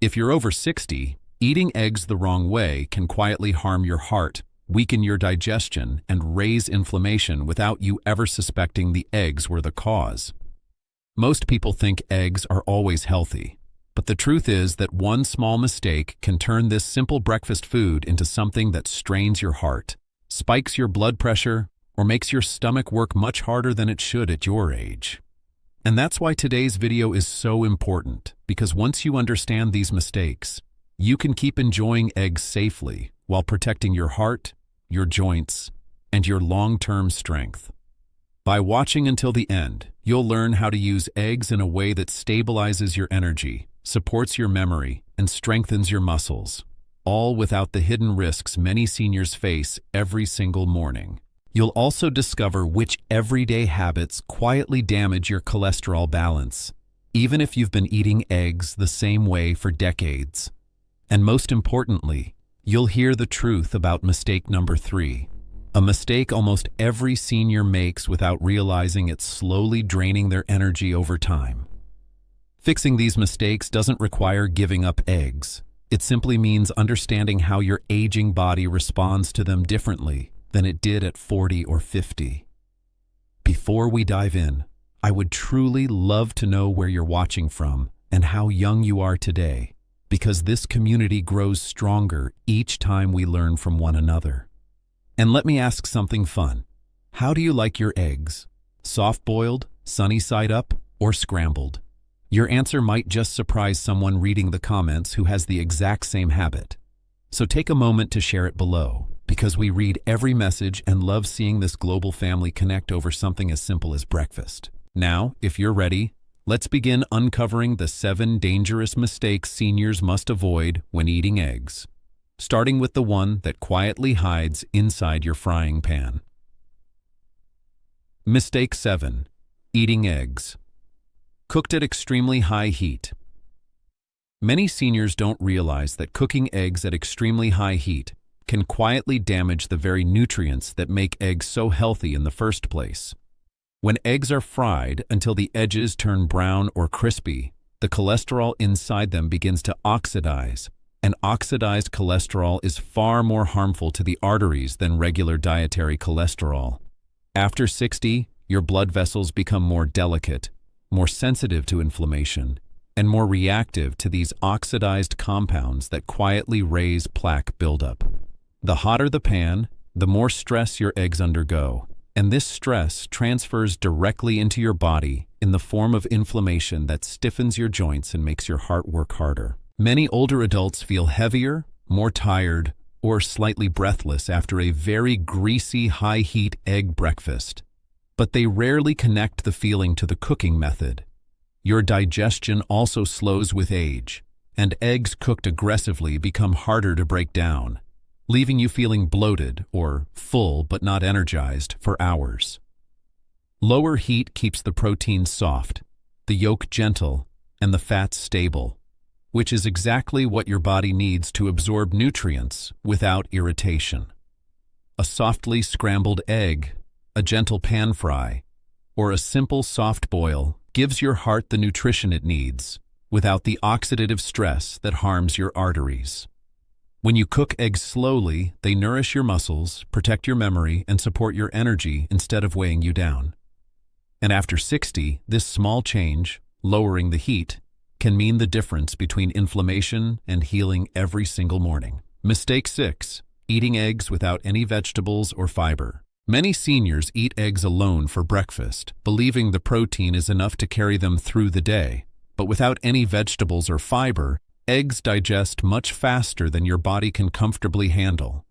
If you're over 60, eating eggs the wrong way can quietly harm your heart, weaken your digestion, and raise inflammation without you ever suspecting the eggs were the cause. Most people think eggs are always healthy, but the truth is that one small mistake can turn this simple breakfast food into something that strains your heart, spikes your blood pressure, or makes your stomach work much harder than it should at your age. And that's why today's video is so important, because once you understand these mistakes, you can keep enjoying eggs safely while protecting your heart, your joints, and your long-term strength. By watching until the end, you'll learn how to use eggs in a way that stabilizes your energy, supports your memory, and strengthens your muscles, all without the hidden risks many seniors face every single morning. You'll also discover which everyday habits quietly damage your cholesterol balance, even if you've been eating eggs the same way for decades. And most importantly, you'll hear the truth about mistake number 3, a mistake almost every senior makes without realizing it's slowly draining their energy over time. Fixing these mistakes doesn't require giving up eggs. It simply means understanding how your aging body responds to them differently than it did at 40 or 50. Before we dive in, I would truly love to know where you're watching from and how young you are today, because this community grows stronger each time we learn from one another. And let me ask something fun. How do you like your eggs? Soft-boiled, sunny side up, or scrambled? Your answer might just surprise someone reading the comments who has the exact same habit. So take a moment to share it below, because we read every message and love seeing this global family connect over something as simple as breakfast. Now, if you're ready, let's begin uncovering the 7 dangerous mistakes seniors must avoid when eating eggs, starting with the one that quietly hides inside your frying pan. Mistake 7. Eating eggs cooked at extremely high heat. Many seniors don't realize that cooking eggs at extremely high heat can quietly damage the very nutrients that make eggs so healthy in the first place. When eggs are fried until the edges turn brown or crispy, the cholesterol inside them begins to oxidize, and oxidized cholesterol is far more harmful to the arteries than regular dietary cholesterol. After 60, your blood vessels become more delicate, more sensitive to inflammation, and more reactive to these oxidized compounds that quietly raise plaque buildup. The hotter the pan, the more stress your eggs undergo, and this stress transfers directly into your body in the form of inflammation that stiffens your joints and makes your heart work harder. Many older adults feel heavier, more tired, or slightly breathless after a very greasy, high-heat egg breakfast. But they rarely connect the feeling to the cooking method. Your digestion also slows with age, and eggs cooked aggressively become harder to break down, leaving you feeling bloated or full but not energized for hours. Lower heat keeps the protein soft, the yolk gentle, and the fats stable, which is exactly what your body needs to absorb nutrients without irritation. A softly scrambled egg, a gentle pan fry, or a simple soft boil gives your heart the nutrition it needs without the oxidative stress that harms your arteries. When you cook eggs slowly, they nourish your muscles, protect your memory, and support your energy instead of weighing you down. And after 60, this small change, lowering the heat, can mean the difference between inflammation and healing every single morning. Mistake 6. Eating eggs without any vegetables or fiber. Many seniors eat eggs alone for breakfast, believing the protein is enough to carry them through the day. But without any vegetables or fiber, eggs digest much faster than your body can comfortably handle.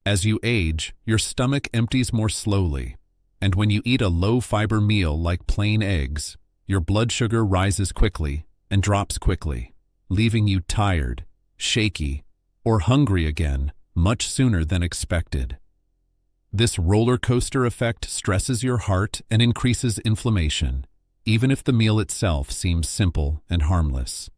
As you age, your stomach empties more slowly, and when you eat a low-fiber meal like plain eggs, your blood sugar rises quickly and drops quickly, leaving you tired, shaky, or hungry again much sooner than expected. This roller coaster effect stresses your heart and increases inflammation, even if the meal itself seems simple and harmless.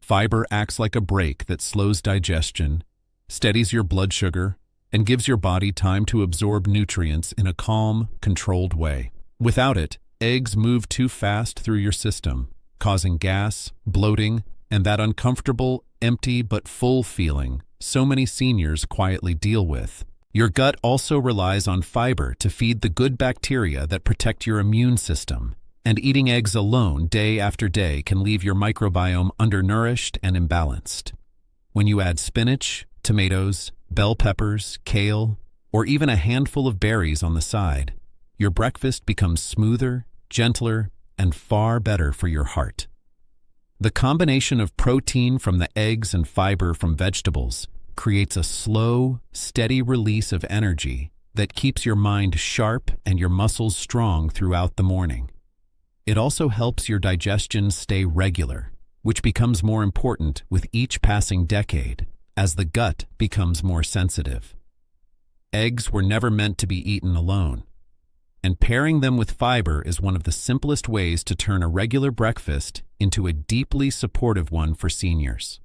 Fiber acts like a brake that slows digestion, steadies your blood sugar, and gives your body time to absorb nutrients in a calm, controlled way. Without it, eggs move too fast through your system, causing gas, bloating, and that uncomfortable, empty but full feeling so many seniors quietly deal with. Your gut also relies on fiber to feed the good bacteria that protect your immune system, and eating eggs alone day after day can leave your microbiome undernourished and imbalanced. When you add spinach, tomatoes, bell peppers, kale, or even a handful of berries on the side, your breakfast becomes smoother, gentler, and far better for your heart. The combination of protein from the eggs and fiber from vegetables creates a slow, steady release of energy that keeps your mind sharp and your muscles strong throughout the morning. It also helps your digestion stay regular, which becomes more important with each passing decade as the gut becomes more sensitive. Eggs were never meant to be eaten alone, and pairing them with fiber is one of the simplest ways to turn a regular breakfast into a deeply supportive one for seniors.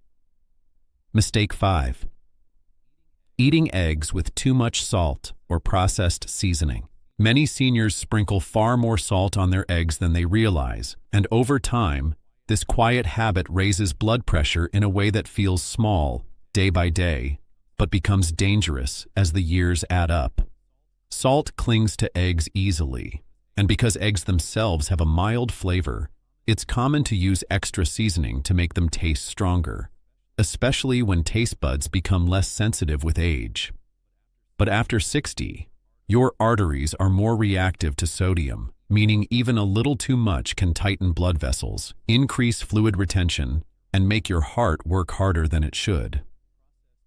Mistake 5. Eating eggs with too much salt or processed seasoning. Many seniors sprinkle far more salt on their eggs than they realize, and over time, this quiet habit raises blood pressure in a way that feels small, day by day, but becomes dangerous as the years add up. Salt clings to eggs easily, and because eggs themselves have a mild flavor, it's common to use extra seasoning to make them taste stronger, especially when taste buds become less sensitive with age. But after 60, your arteries are more reactive to sodium, meaning even a little too much can tighten blood vessels, increase fluid retention, and make your heart work harder than it should.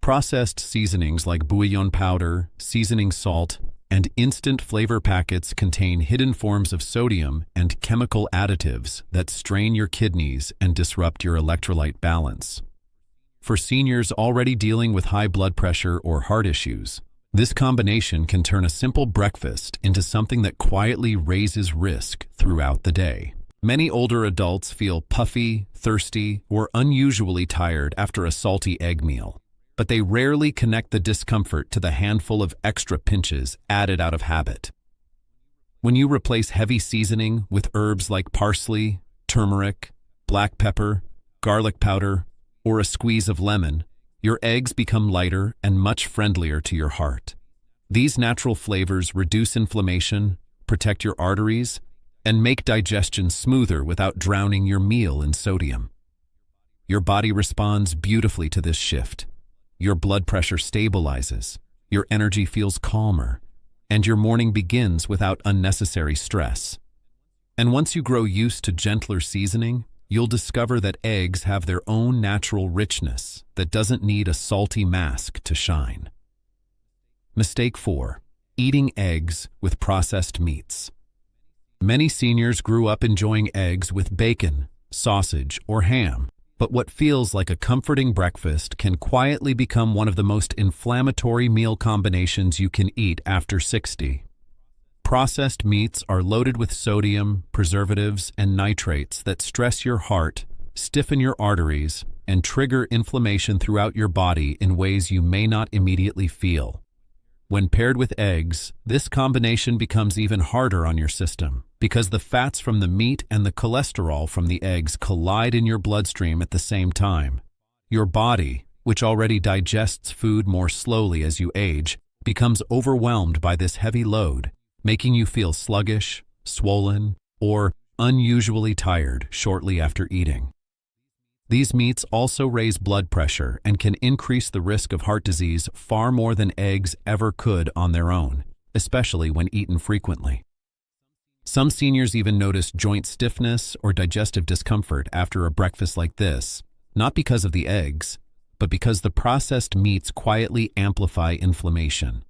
Processed seasonings like bouillon powder, seasoning salt, and instant flavor packets contain hidden forms of sodium and chemical additives that strain your kidneys and disrupt your electrolyte balance. For seniors already dealing with high blood pressure or heart issues, this combination can turn a simple breakfast into something that quietly raises risk throughout the day. Many older adults feel puffy, thirsty, or unusually tired after a salty egg meal, but they rarely connect the discomfort to the handful of extra pinches added out of habit. When you replace heavy seasoning with herbs like parsley, turmeric, black pepper, garlic powder, or a squeeze of lemon, your eggs become lighter and much friendlier to your heart. These natural flavors reduce inflammation, protect your arteries, and make digestion smoother without drowning your meal in sodium. Your body responds beautifully to this shift. Your blood pressure stabilizes, your energy feels calmer, and your morning begins without unnecessary stress. And once you grow used to gentler seasoning, you'll discover that eggs have their own natural richness that doesn't need a salty mask to shine. Mistake 4. Eating eggs with processed meats. Many seniors grew up enjoying eggs with bacon, sausage, or ham, but what feels like a comforting breakfast can quietly become one of the most inflammatory meal combinations you can eat after 60. Processed meats are loaded with sodium, preservatives, and nitrates that stress your heart, stiffen your arteries, and trigger inflammation throughout your body in ways you may not immediately feel. When paired with eggs, this combination becomes even harder on your system because the fats from the meat and the cholesterol from the eggs collide in your bloodstream at the same time. Your body, which already digests food more slowly as you age, becomes overwhelmed by this heavy load, making you feel sluggish, swollen, or unusually tired shortly after eating. These meats also raise blood pressure and can increase the risk of heart disease far more than eggs ever could on their own, especially when eaten frequently. Some seniors even notice joint stiffness or digestive discomfort after a breakfast like this, not because of the eggs, but because the processed meats quietly amplify inflammation.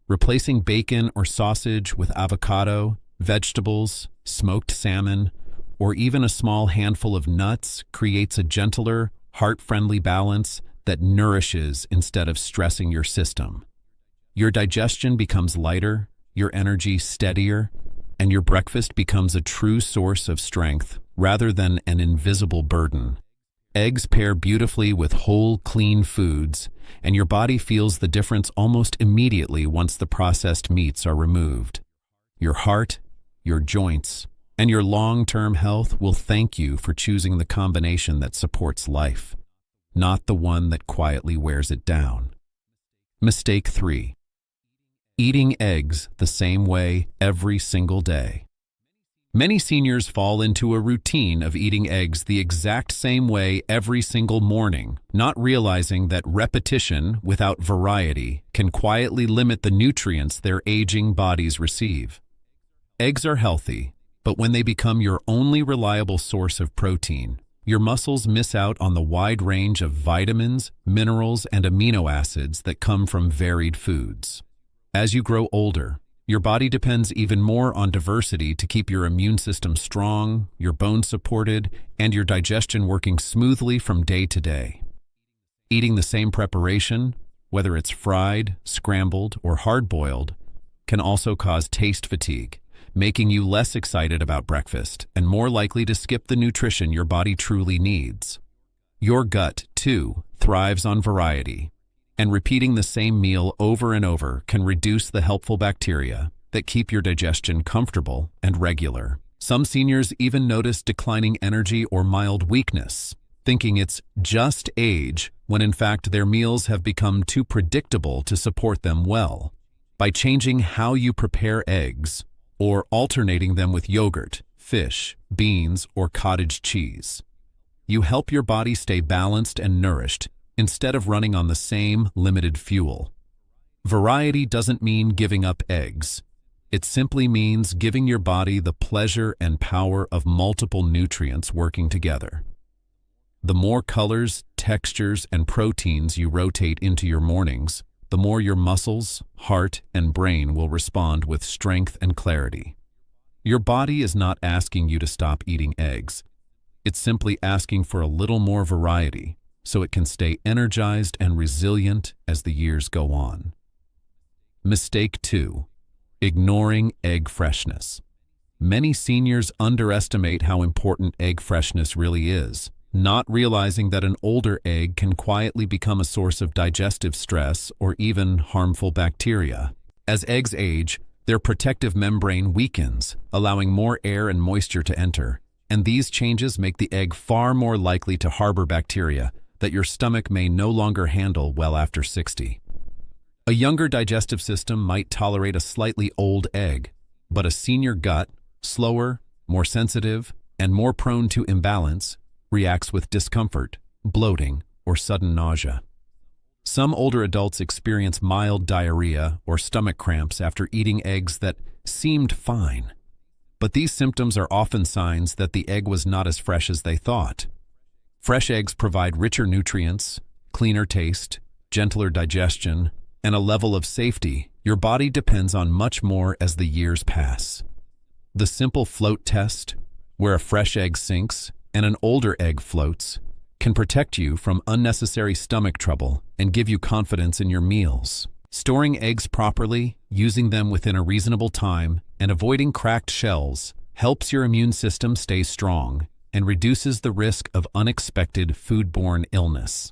Replacing bacon or sausage with avocado, vegetables, smoked salmon, or even a small handful of nuts creates a gentler, heart-friendly balance that nourishes instead of stressing your system. Your digestion becomes lighter, your energy steadier, and your breakfast becomes a true source of strength rather than an invisible burden. Eggs pair beautifully with whole, clean foods, and your body feels the difference almost immediately once the processed meats are removed. Your heart, your joints, And your long-term health will thank you for choosing the combination that supports life, not the one that quietly wears it down. Mistake 3. Eating eggs the same way every single day. Many seniors fall into a routine of eating eggs the exact same way every single morning, not realizing that repetition without variety can quietly limit the nutrients their aging bodies receive. Eggs are healthy, but when they become your only reliable source of protein, your muscles miss out on the wide range of vitamins, minerals, and amino acids that come from varied foods. As you grow older, your body depends even more on diversity to keep your immune system strong, your bones supported, and your digestion working smoothly from day to day. Eating the same preparation, whether it's fried, scrambled, or hard-boiled, can also cause taste fatigue, making you less excited about breakfast and more likely to skip the nutrition your body truly needs. Your gut, too, thrives on variety, and repeating the same meal over and over can reduce the helpful bacteria that keep your digestion comfortable and regular. Some seniors even notice declining energy or mild weakness, thinking it's just age, when in fact their meals have become too predictable to support them well. By changing how you prepare eggs, or alternating them with yogurt, fish, beans, or cottage cheese, you help your body stay balanced and nourished instead of running on the same limited fuel. Variety doesn't mean giving up eggs. It simply means giving your body the pleasure and power of multiple nutrients working together. The more colors, textures, and proteins you rotate into your mornings, the more your muscles, heart, and brain will respond with strength and clarity. Your body is not asking you to stop eating eggs. It's simply asking for a little more variety, so it can stay energized and resilient as the years go on. Mistake 2. Ignoring egg freshness. Many seniors underestimate how important egg freshness really is, not realizing that an older egg can quietly become a source of digestive stress or even harmful bacteria. As eggs age, their protective membrane weakens, allowing more air and moisture to enter, and these changes make the egg far more likely to harbor bacteria that your stomach may no longer handle well after 60. A younger digestive system might tolerate a slightly old egg, but a senior gut, slower, more sensitive, and more prone to imbalance, reacts with discomfort, bloating, or sudden nausea. Some older adults experience mild diarrhea or stomach cramps after eating eggs that seemed fine, but these symptoms are often signs that the egg was not as fresh as they thought. Fresh eggs provide richer nutrients, cleaner taste, gentler digestion, and a level of safety your body depends on much more as the years pass. The simple float test, where a fresh egg sinks and an older egg floats, can protect you from unnecessary stomach trouble and give you confidence in your meals. Storing eggs properly, using them within a reasonable time, and avoiding cracked shells helps your immune system stay strong and reduces the risk of unexpected foodborne illness.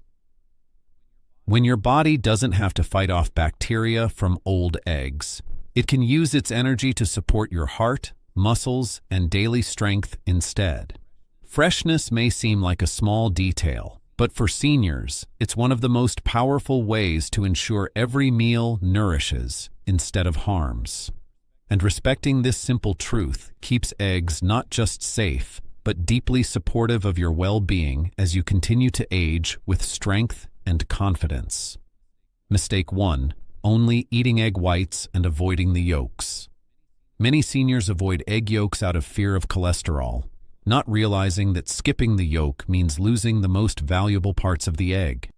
When your body doesn't have to fight off bacteria from old eggs, it can use its energy to support your heart, muscles, and daily strength instead. Freshness may seem like a small detail, but for seniors, it's one of the most powerful ways to ensure every meal nourishes instead of harms. And respecting this simple truth keeps eggs not just safe, but deeply supportive of your well-being as you continue to age with strength and confidence. Mistake 1. Only eating egg whites and avoiding the yolks. Many seniors avoid egg yolks out of fear of cholesterol, not realizing that skipping the yolk means losing the most valuable parts of the egg.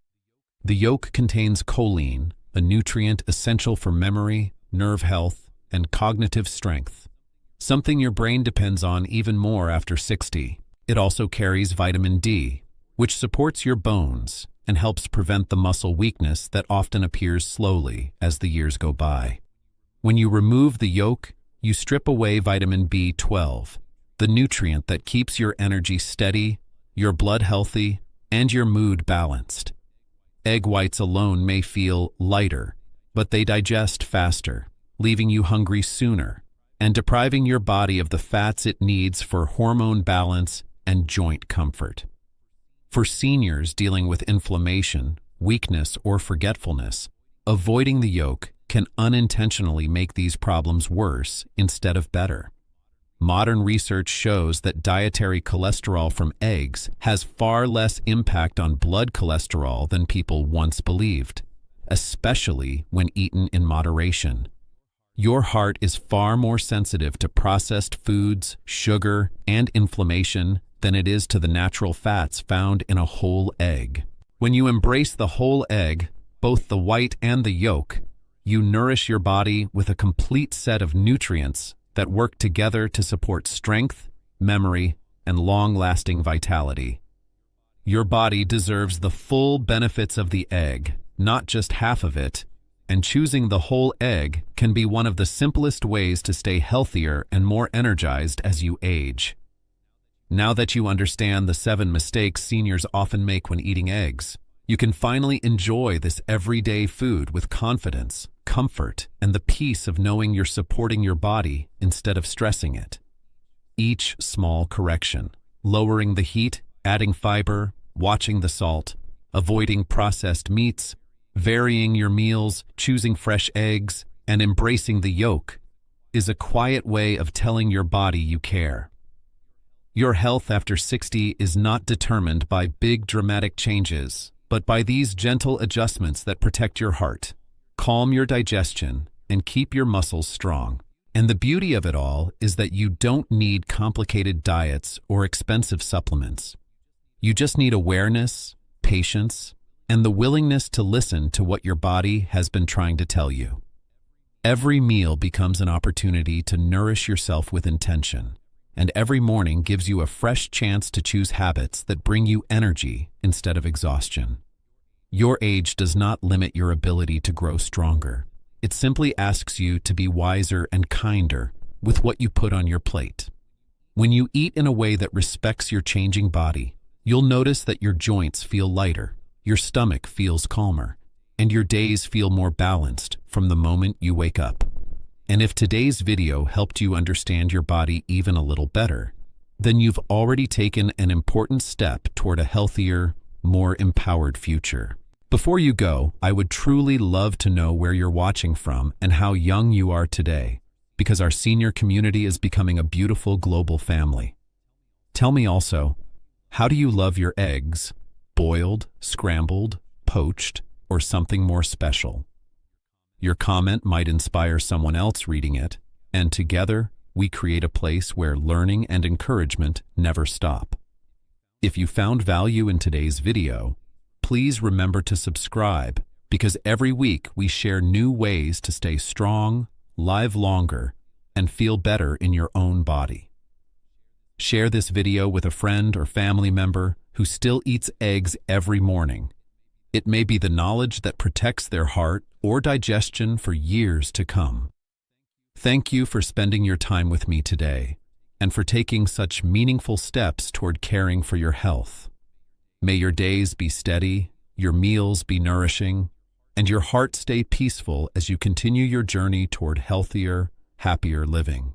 The yolk contains choline, a nutrient essential for memory, nerve health, and cognitive strength, something your brain depends on even more after 60. It also carries vitamin D, which supports your bones and helps prevent the muscle weakness that often appears slowly as the years go by. When you remove the yolk, you strip away vitamin B12, the nutrient that keeps your energy steady, your blood healthy, and your mood balanced. Egg whites alone may feel lighter, but they digest faster, leaving you hungry sooner. and depriving your body of the fats it needs for hormone balance and joint comfort. For seniors dealing with inflammation, weakness, or forgetfulness, avoiding the yolk can unintentionally make these problems worse instead of better. Modern research shows that dietary cholesterol from eggs has far less impact on blood cholesterol than people once believed, especially when eaten in moderation. Your heart is far more sensitive to processed foods, sugar, and inflammation than it is to the natural fats found in a whole egg. When you embrace the whole egg, both the white and the yolk, you nourish your body with a complete set of nutrients that work together to support strength, memory, and long-lasting vitality. Your body deserves the full benefits of the egg, not just half of it, and choosing the whole egg can be one of the simplest ways to stay healthier and more energized as you age. Now that you understand the 7 mistakes seniors often make when eating eggs, you can finally enjoy this everyday food with confidence, comfort, and the peace of knowing you're supporting your body instead of stressing it. Each small correction, lowering the heat, adding fiber, watching the salt, avoiding processed meats, varying your meals, choosing fresh eggs, and embracing the yolk, is a quiet way of telling your body you care. Your health after 60 is not determined by big dramatic changes, but by these gentle adjustments that protect your heart, calm your digestion, and keep your muscles strong. And the beauty of it all is that you don't need complicated diets or expensive supplements. You just need awareness, patience, and the willingness to listen to what your body has been trying to tell you. Every meal becomes an opportunity to nourish yourself with intention, and every morning gives you a fresh chance to choose habits that bring you energy instead of exhaustion. Your age does not limit your ability to grow stronger. It simply asks you to be wiser and kinder with what you put on your plate. When you eat in a way that respects your changing body, you'll notice that your joints feel lighter, your stomach feels calmer, and your days feel more balanced from the moment you wake up. And if today's video helped you understand your body even a little better, then you've already taken an important step toward a healthier, more empowered future. Before you go, I would truly love to know where you're watching from and how young you are today, because our senior community is becoming a beautiful global family. Tell me also, how do you love your eggs? Boiled, scrambled, poached, or something more special? Your comment might inspire someone else reading it, and together we create a place where learning and encouragement never stop. If you found value in today's video, please remember to subscribe, because every week we share new ways to stay strong, live longer, and feel better in your own body. Share this video with a friend or family member who still eats eggs every morning. It may be the knowledge that protects their heart or digestion for years to come. Thank you for spending your time with me today and for taking such meaningful steps toward caring for your health. May your days be steady, your meals be nourishing, and your heart stay peaceful as you continue your journey toward healthier, happier living.